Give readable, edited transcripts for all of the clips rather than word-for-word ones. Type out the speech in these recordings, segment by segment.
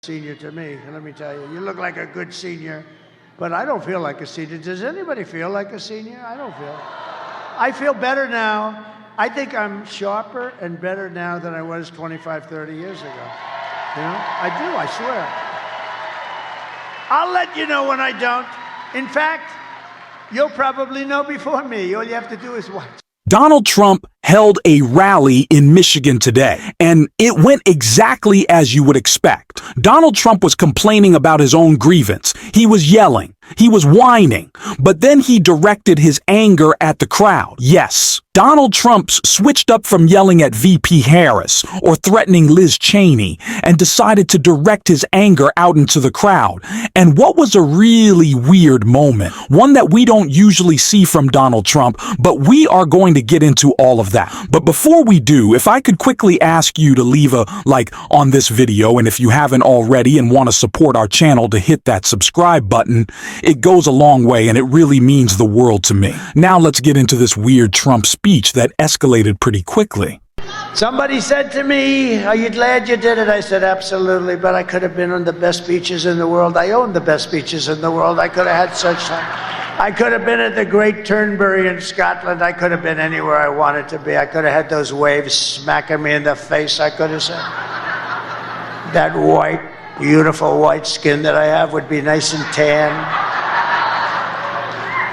Senior to me, let me tell you. You look like a good senior, but I don't feel like a senior. Does anybody feel like a senior? I don't feel. I feel better now. I think I'm sharper and better now than I was 25, 30 years ago. You know, I do, I swear. I'll let you know when I don't. In fact, you'll probably know before me. All you have to do is watch. Donald Trump held a rally in Michigan today, and it went exactly as you would expect. Donald Trump was complaining about his own grievance. He was yelling. He was whining. But then he directed his anger at the crowd. Yes, Donald Trump switched up from yelling at VP Harris or threatening Liz Cheney and decided to direct his anger out into the crowd. And what was a really weird moment, one that we don't usually see from Donald Trump, but we are going to get into all of that. But before we do, if I could quickly ask you to leave a like on this video, and if you haven't already and want to support our channel, to hit that subscribe button. It goes a long way and it really means the world to me. Now let's get into this weird Trump speech that escalated pretty quickly. Somebody said to me, "Are you glad you did it?" I said, "Absolutely, but I could have been on the best beaches in the world. I own the best beaches in the world. I could have had such time. I could have been at the Great Turnberry in Scotland. I could have been anywhere I wanted to be. I could have had those waves smacking me in the face. I could have said, that white, beautiful white skin that I have would be nice and tan.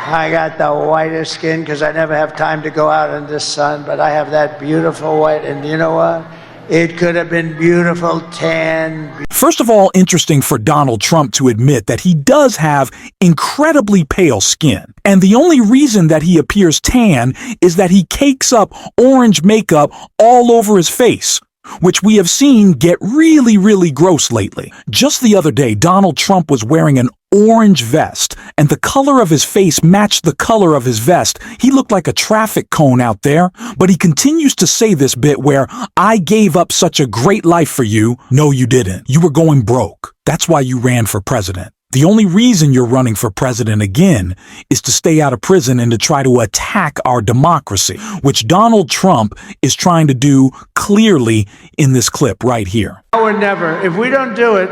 I got the whitest skin because I never have time to go out in the sun, but I have that beautiful white, and you know what? It could have been beautiful tan." First of all, interesting for Donald Trump to admit that he does have incredibly pale skin. And the only reason that he appears tan is that he cakes up orange makeup all over his face, which we have seen get really, really gross lately. Just the other day, Donald Trump was wearing an orange vest, and the color of his face matched the color of his vest. He looked like a traffic cone out there, but he continues to say this bit where, "I gave up such a great life for you." No, you didn't. You were going broke. That's why you ran for president. The only reason you're running for president again is to stay out of prison and to try to attack our democracy, which Donald Trump is trying to do clearly in this clip right here. Now or never. If we don't do it,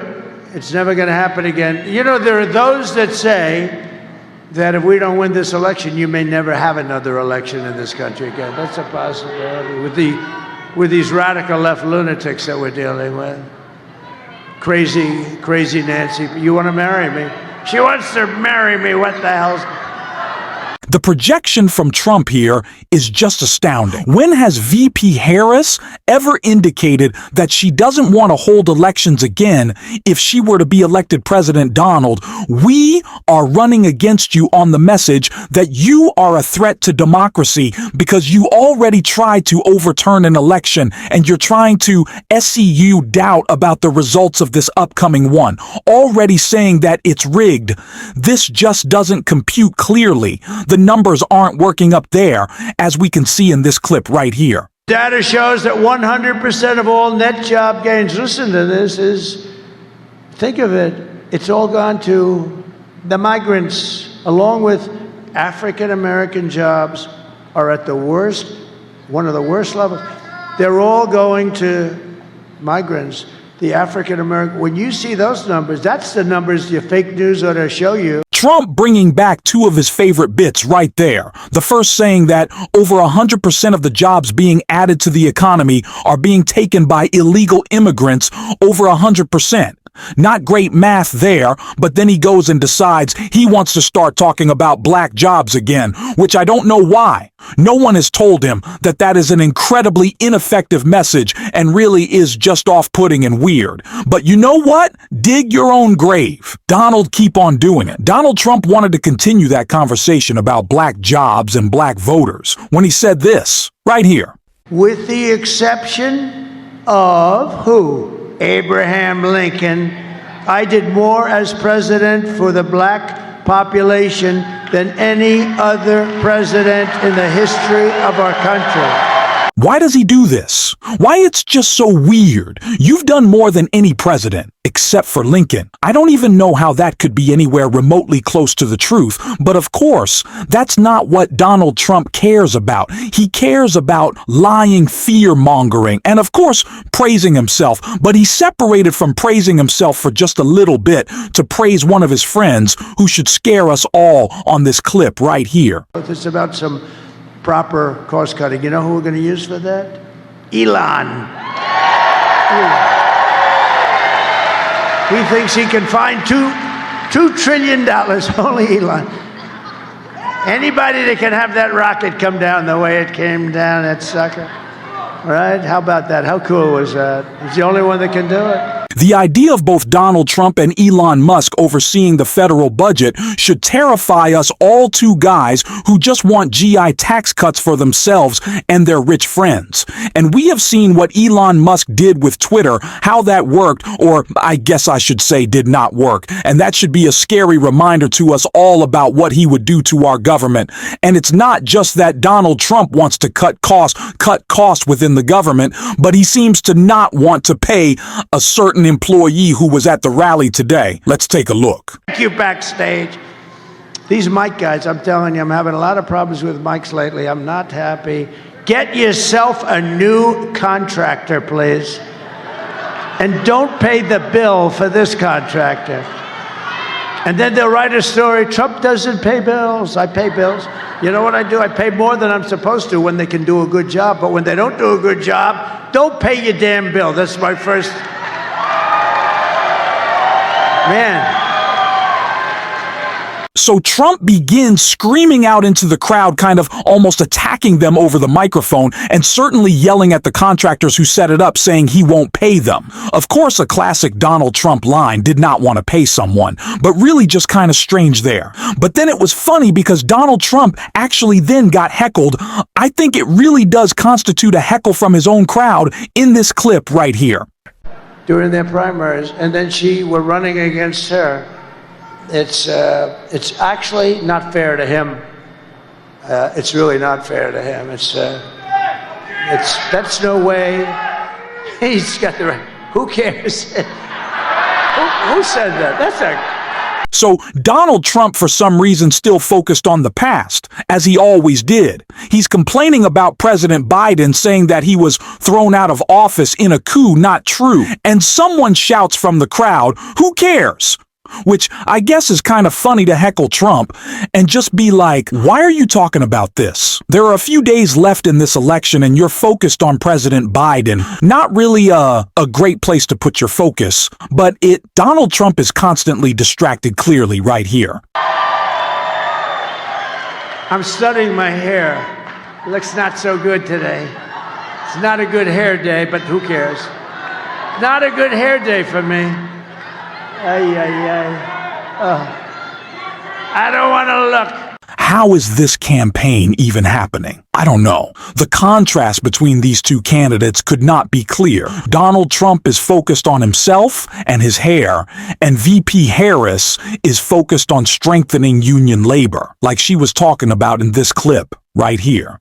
it's never going to happen again. You know, there are those that say that if we don't win this election, you may never have another election in this country again. That's a possibility with these radical left lunatics that we're dealing with. Crazy Nancy. You want to marry me? She wants to marry me. What the hell's... The projection from Trump here is just astounding. When has VP Harris ever indicated that she doesn't want to hold elections again if she were to be elected President Donald? We are running against you on the message that you are a threat to democracy because you already tried to overturn an election and you're trying to SEU doubt about the results of this upcoming one, already saying that it's rigged. This just doesn't compute clearly. The numbers aren't working up there, as we can see in this clip right here. Data shows that 100% of all net job gains, listen to this, think of it, it's all gone to the migrants, along with African-American jobs are at the worst, one of the worst levels. They're all going to migrants. The African-American, when you see those numbers, that's the numbers your fake news ought to show you. Trump bringing back two of his favorite bits right there. The first saying that over 100% of the jobs being added to the economy are being taken by illegal immigrants, over 100%. Not great math there, but then he goes and decides he wants to start talking about black jobs again, which I don't know why. No one has told him that that is an incredibly ineffective message and really is just off-putting and weird. But you know what? Dig your own grave. Donald, keep on doing it. Donald Trump wanted to continue that conversation about black jobs and black voters when he said this, right here. With the exception of who? Abraham Lincoln, I did more as president for the black population than any other president in the history of our country. Why does he do this? Why it's just so weird? You've done more than any president, except for Lincoln. I don't even know how that could be anywhere remotely close to the truth, but of course, that's not what Donald Trump cares about. He cares about lying, fear-mongering, and of course, praising himself. But he separated from praising himself for just a little bit to praise one of his friends who should scare us all on this clip right here. It's about some proper cost cutting. You know who we're going to use for that? Elon. He thinks he can find $2 trillion, only Elon. Anybody that can have that rocket come down the way it came down, that sucker. Right? How about that? How cool was that? He's the only one that can do it. The idea of both Donald Trump and Elon Musk overseeing the federal budget should terrify us all, two guys who just want GI tax cuts for themselves and their rich friends. And we have seen what Elon Musk did with Twitter, how that worked, or I guess I should say did not work. And that should be a scary reminder to us all about what he would do to our government. And it's not just that Donald Trump wants to cut costs within the government, but he seems to not want to pay a certain employee who was at the rally today. Let's take a look. Thank you, backstage. These mic guys, I'm telling you, I'm having a lot of problems with mics lately. I'm not happy. Get yourself a new contractor, please. And don't pay the bill for this contractor. And then they'll write a story, Trump doesn't pay bills. I pay bills. You know what I do? I pay more than I'm supposed to when they can do a good job. But when they don't do a good job, don't pay your damn bill. That's my first... Man. So Trump begins screaming out into the crowd, kind of almost attacking them over the microphone, and certainly yelling at the contractors who set it up, saying he won't pay them. Of course, a classic Donald Trump line, did not want to pay someone, but really just kind of strange there. But then it was funny because Donald Trump actually then got heckled. I think it really does constitute a heckle from his own crowd in this clip right here. During their primaries, and then we're running against her. It's actually not fair to him. It's really not fair to him. That's no way. He's got the right. Who cares? Who said that? That's a. So Donald Trump, for some reason, still focused on the past, as he always did. He's complaining about President Biden, saying that he was thrown out of office in a coup, not true. And someone shouts from the crowd, "Who cares?" Which I guess is kind of funny to heckle Trump and just be like, why are you talking about this? There are a few days left in this election and you're focused on President Biden. Not really a great place to put your focus, but Donald Trump is constantly distracted clearly right here. I'm studying my hair. It looks not so good today. It's not a good hair day, but who cares? Not a good hair day for me. I don't want to look. How is this campaign even happening? I don't know. The contrast between these two candidates could not be clear. Donald Trump is focused on himself and his hair, and VP Harris is focused on strengthening union labor, like she was talking about in this clip right here.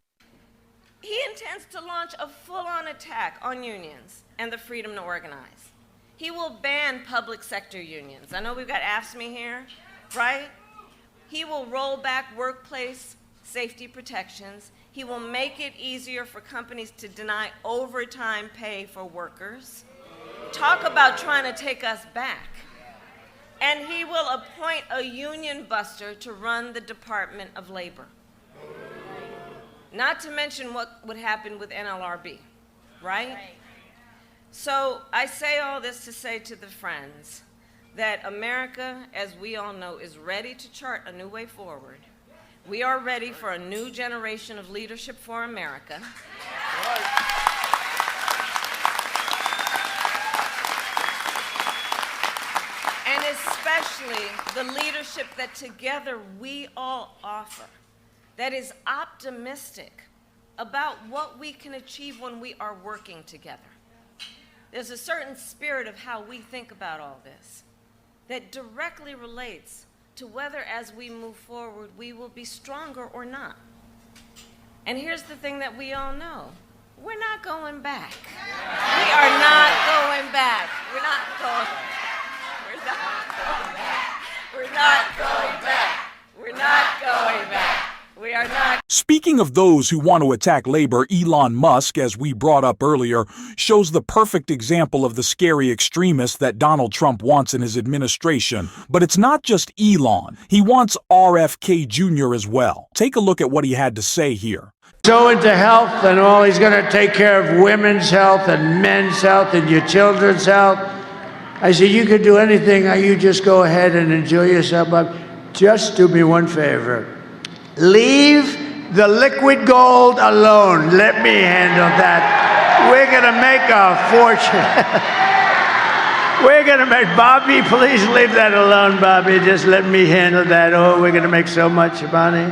He intends to launch a full-on attack on unions and the freedom to organize. He will ban public sector unions. I know we've got AFSCME here, right? He will roll back workplace safety protections. He will make it easier for companies to deny overtime pay for workers. Talk about trying to take us back. And he will appoint a union buster to run the Department of Labor. Not to mention what would happen with NLRB, right? So I say all this to say to the friends that America, as we all know, is ready to chart a new way forward. We are ready for a new generation of leadership for America. And especially the leadership that together we all offer, that is optimistic about what we can achieve when we are working together. There's a certain spirit of how we think about all this that directly relates to whether as we move forward we will be stronger or not. And here's the thing that we all know. We're not going back. We are not going back. We're not going back. We're not going back. We're not going back. We're not going back. We are not. Speaking of those who want to attack labor, Elon Musk, as we brought up earlier, shows the perfect example of the scary extremist that Donald Trump wants in his administration. But it's not just Elon. He wants RFK Jr. as well. Take a look at what he had to say here. So into health and all, he's going to take care of women's health and men's health and your children's health. I said, you could do anything. You just go ahead and enjoy yourself. But just do me one favor. Leave the liquid gold alone. Let me handle that. We're going to make a fortune. We're going to make, Bobby, please leave that alone, Bobby. Just let me handle that. Oh, we're going to make so much money.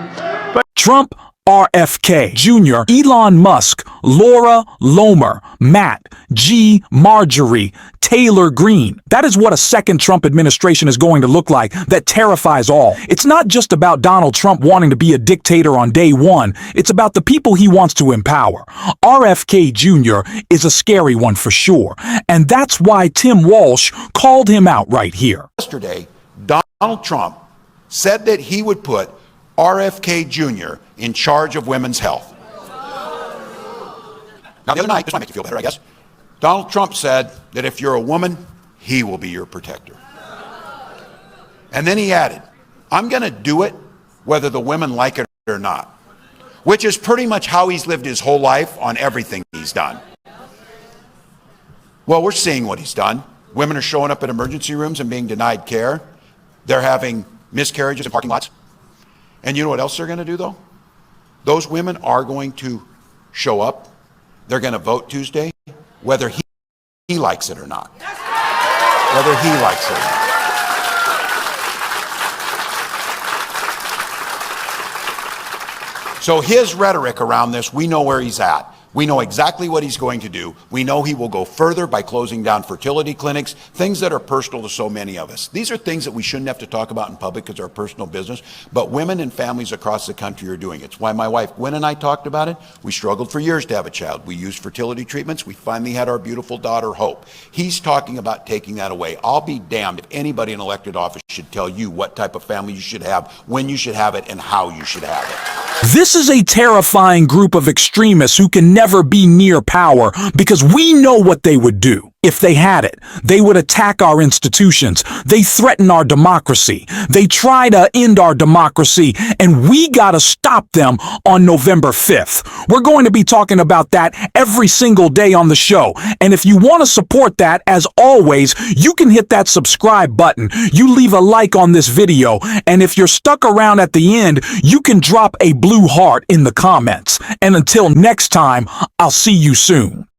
But Trump, RFK Jr., Elon Musk, Laura Lomer, Matt, G. Marjorie, Taylor Greene. That is what a second Trump administration is going to look like that terrifies all. It's not just about Donald Trump wanting to be a dictator on day one. It's about the people he wants to empower. RFK Jr. is a scary one for sure. And that's why Tim Walsh called him out right here. Yesterday, Donald Trump said that he would put RFK Jr. in charge of women's health. Now, the other night, this might make you feel better, I guess, Donald Trump said that if you're a woman, he will be your protector. And then he added, I'm going to do it whether the women like it or not, which is pretty much how he's lived his whole life on everything he's done. Well, we're seeing what he's done. Women are showing up at emergency rooms and being denied care. They're having miscarriages in parking lots. And you know what else they're going to do, though? Those women are going to show up. They're going to vote Tuesday, whether he likes it or not. Whether he likes it or not. So his rhetoric around this, we know where he's at. We know exactly what he's going to do. We know he will go further by closing down fertility clinics, things that are personal to so many of us. These are things that we shouldn't have to talk about in public because they're personal business, but women and families across the country are doing it. It's why my wife Gwen and I talked about it. We struggled for years to have a child. We used fertility treatments. We finally had our beautiful daughter, Hope. He's talking about taking that away. I'll be damned if anybody in elected office should tell you what type of family you should have, when you should have it, and how you should have it. This is a terrifying group of extremists who can never be near power because we know what they would do. If they had it, they would attack our institutions. They threaten our democracy. They try to end our democracy, and we gotta stop them on November 5th. We're going to be talking about that every single day on the show. And if you want to support that, as always, you can hit that subscribe button. You leave a like on this video, and if you're stuck around at the end, you can drop a blue heart in the comments. And until next time, I'll see you soon.